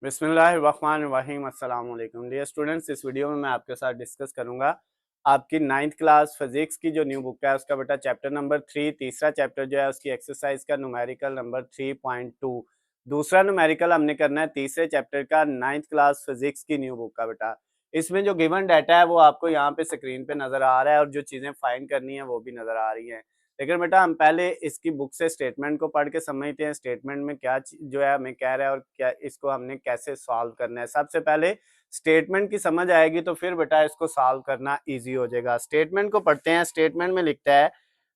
बिस्मिल्लाहिर्रहमानिर्रहीम अस्सलाम वालेकुम डियर स्टूडेंट्स। इस वीडियो में मैं आपके साथ डिस्कस करूंगा आपकी 9th क्लास फिजिक्स की जो न्यू बुक है उसका बेटा चैप्टर नंबर 3 तीसरा चैप्टर जो है उसकी एक्सरसाइज का न्यूमेरिकल नंबर 3.2 दूसरा न्यूमेरिकल हमने करना है तीसरे चैप्टर का 9th क्लास फिजिक्स की न्यू बुक का बेटा। इसमें जो गिवन डाटा है वो आपको यहाँ पे स्क्रीन पे नजर आ रहा है और जो चीजें फाइंड करनी है वो भी नजर आ रही हैं। लेकिन बेटा हम पहले इसकी बुक से स्टेटमेंट को पढ़ के समझते हैं स्टेटमेंट में क्या जो है हमें कह रहा है और क्या इसको हमने कैसे सॉल्व करना है। सबसे पहले स्टेटमेंट की समझ आएगी तो फिर बेटा इसको सॉल्व करना इजी हो जाएगा। स्टेटमेंट को पढ़ते हैं। स्टेटमेंट में लिखता है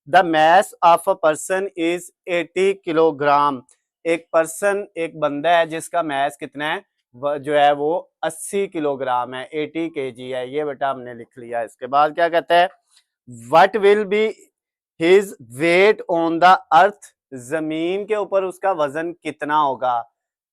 the mass of a person is 80 kilogram. एक पर्सन एक बंदा है जिसका मैस कितना है जो है वो 80 किलोग्राम है, 80 केजी है। ये बेटा हमने लिख लिया। इसके बाद क्या कहता है what will be his weight on the earth. जमीन के ऊपर उसका वजन कितना होगा।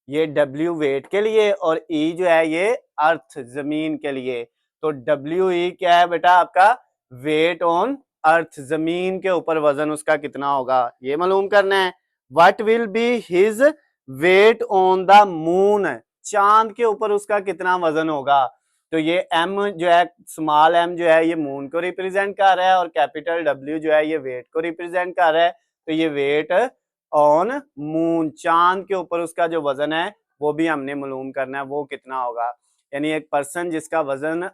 ये W वेट के लिए और E जो है ये अर्थ जमीन के लिए। तो WE क्या है बेटा आपका वेट ऑन अर्थ, जमीन के ऊपर वजन उसका कितना होगा ये मालूम करना है। What will be his weight on the moon. चांद के ऊपर उसका कितना वजन होगा। तो ये M जो है स्मॉल m जो है ये मून को रिप्रेजेंट कर रहा है और कैपिटल W जो है ये वेट को रिप्रेजेंट कर रहा है। तो ये वेट ऑन मून, चांद के ऊपर उसका जो वजन है वो भी हमने मालूम करना है वो कितना होगा। यानी एक पर्सन जिसका वजन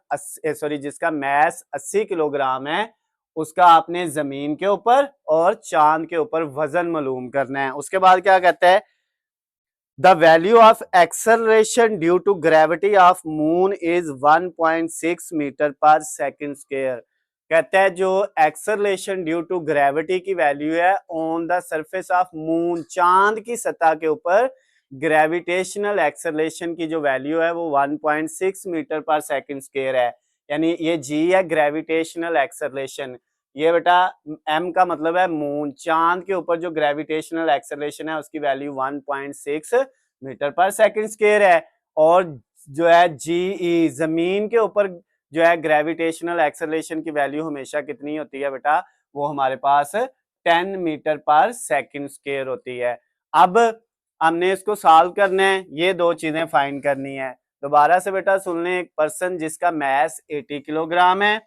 जिसका मैस 80 किलोग्राम है उसका आपने जमीन के ऊपर और चांद के ऊपर वजन मालूम करना है। उसके बाद क्या कहता है the value of acceleration due to gravity of moon is 1.6 metre per second square. कहता है जो एक्सेलरेशन ड्यू टू ग्रेविटी की वैल्यू है on the surface of moon, चांद की सतह के ऊपर ग्रेविटेशनल एक्सेलरेशन की जो वैल्यू है वो 1.6 मीटर पर सेकंड स्क्वायर है। यानी ये जी है ग्रेविटेशनल एक्सेलरेशन। ये बेटा m का मतलब है मून, चांद के ऊपर जो ग्रेविटेशनल एक्सेलरेशन है उसकी value 1.6 metre per second square है। और जो है जी जमीन के ऊपर जो है ग्रेविटेशनल एक्सेलरेशन की वैल्यू हमेशा कितनी होती है बेटा, वो हमारे पास 10 मीटर पर सेकंड स्क्वायर होती है। अब हमने इसको सॉल्व करना है, ये दो चीजें फाइंड करनी है। दोबारा से बेटा सुन लें, एक पर्सन जिसका मैस 80 किलोग्राम है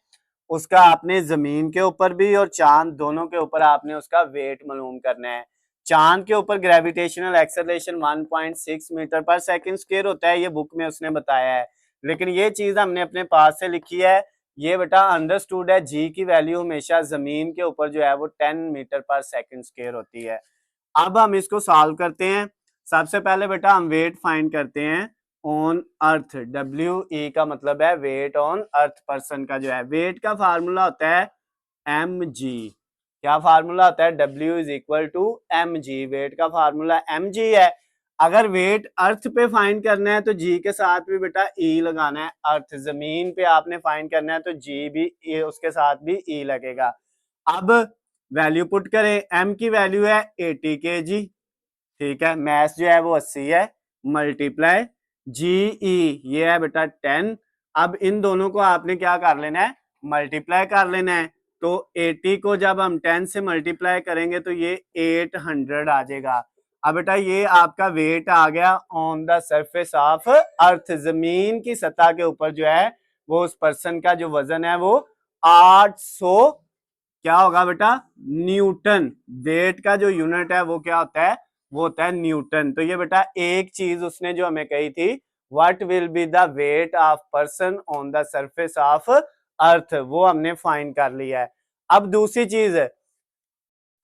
उसका आपने जमीन के ऊपर भी और चांद दोनों के ऊपर आपने उसका वेट मालूम करना है। चांद के ऊपर gravitational acceleration 1.6 metre per second square होता है, ये बुक में उसने बताया है। लेकिन ये चीज हमने अपने पास से लिखी है। ये बेटा अंडरस्टूड है, जी की वैल्यू हमेशा जमीन के ऊपर जो है वो 10 मीटर पर सेकंड स्क्वायर होती है। अब हम इसको सॉल्व करते हैं। सबसे पहले बेटा हम वेट फाइंड करते हैं ऑन अर्थ। WE का मतलब है वेट ऑन अर्थ। पर्सन का जो है वेट का फार्मूला होता है mg। क्या फार्मूला होता है W is equal to mg। Weight का फार्मूला mg है। अगर वेट अर्थ पे फाइंड करना है तो जी के साथ भी बेटा E लगाना है। अर्थ जमीन पे आपने फाइंड करना है तो जी भी उसके साथ भी E लगेगा। अब वैल्यू पुट करें, m की वैल्यू है 80 kg, ठीक है, मैस जो है वो 80 है, मल्टीप्लाई जीई ये है बेटा 10। अब इन दोनों को आपने क्या कर लेना है, मल्टीप्लाई कर लेना है। तो 80 को जब हम 10 से मल्टीप्लाई करेंगे तो ये 800 आ जाएगा। अब बेटा ये आपका वेट आ गया on the surface of earth, जमीन की सतह के ऊपर जो है वो उस पर्सन का जो वजन है वो 800 क्या होगा बेटा न्यूटन। वेट का जो यूनिट है वो क्या होता है, वो होता है न्यूटन। तो ये बेटा एक चीज उसने जो हमें कही थी, what will be the weight of person on the surface of earth, वो हमने फाइंड कर लिया है। अब दूसरी चीज है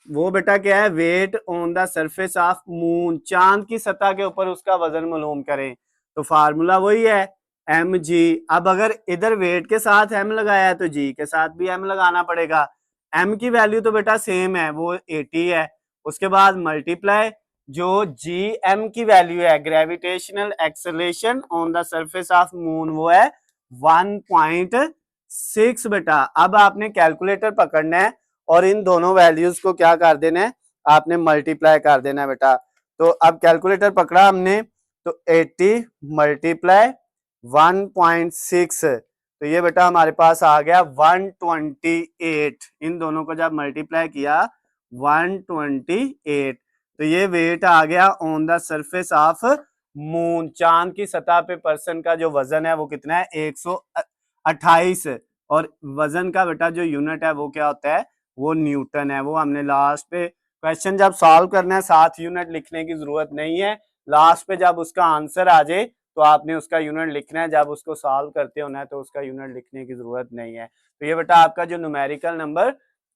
वो बेटा क्या है, weight on the surface of moon, चांद की सतह के ऊपर उसका वजन मालूम करें। तो फार्मूला वही है mg। अब अगर इधर वेट के साथ m लगाया है तो g के साथ भी m लगाना पड़ेगा। m की वैल्यू तो बेटा सेम है, वो 80 है। उसके बाद मल्टीप्लाई जो gm की वैल्यू है gravitational acceleration on the surface of moon वो है 1.6 बेटा। अब आपने कैलकुलेटर पकड़ना है और इन दोनों वैल्यूज को क्या कर देना है, आपने मल्टीप्लाई कर देना है बेटा। तो अब कैलकुलेटर पकड़ा हमने तो 80 मल्टीप्लाई 1.6, तो ये बेटा हमारे पास आ गया 128। इन दोनों को जब मल्टीप्लाई किया 128 तो ये वेट आ गया on the surface of moon, चांद की सतह पे पर्सन का जो वजन है वो कितना है 128 है। और वजन का बेटा जो यूनिट है वो क्या होता है, वो न्यूटन है। वो हमने लास्ट पे क्वेश्चन जब सॉल्व करना है 7 यूनिट लिखने की जरूरत नहीं है, लास्ट पे जब उसका आंसर आ जाए तो आपने उसका यूनिट लिखना है, जब उसको सॉल्व करते होना है तो उसका यूनिट लिखने की जरूरत नहीं है। तो ये बेटा आपका जो न्यूमेरिकल नंबर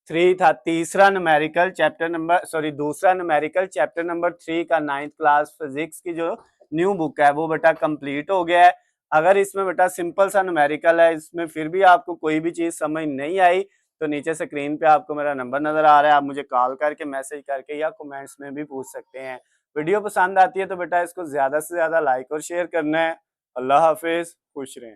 3 था, तीसरा न्यूमेरिकल चैप्टर नंबर सॉरी दूसरा न्यूमेरिकल चैप्टर नंबर 3 का 9th क्लास फिजिक्स की जो न्यू बुक है वो बेटा कंप्लीट हो गया है। अगर इसमें बेटा सिंपल सा न्यूमेरिकल है, इसमें फिर भी आपको कोई भी चीज समझ नहीं आई तो नीचे स्क्रीन पे आपको मेरा नंबर नजर आ रहा है, आप मुझे कॉल करके, मैसेज करके या कमेंट्स में भी पूछ सकते हैं। वीडियो पसंद आती है तो बेटा इसको ज्यादा से ज्यादा लाइक और शेयर करना है। अल्लाह हाफिज, खुश रहें।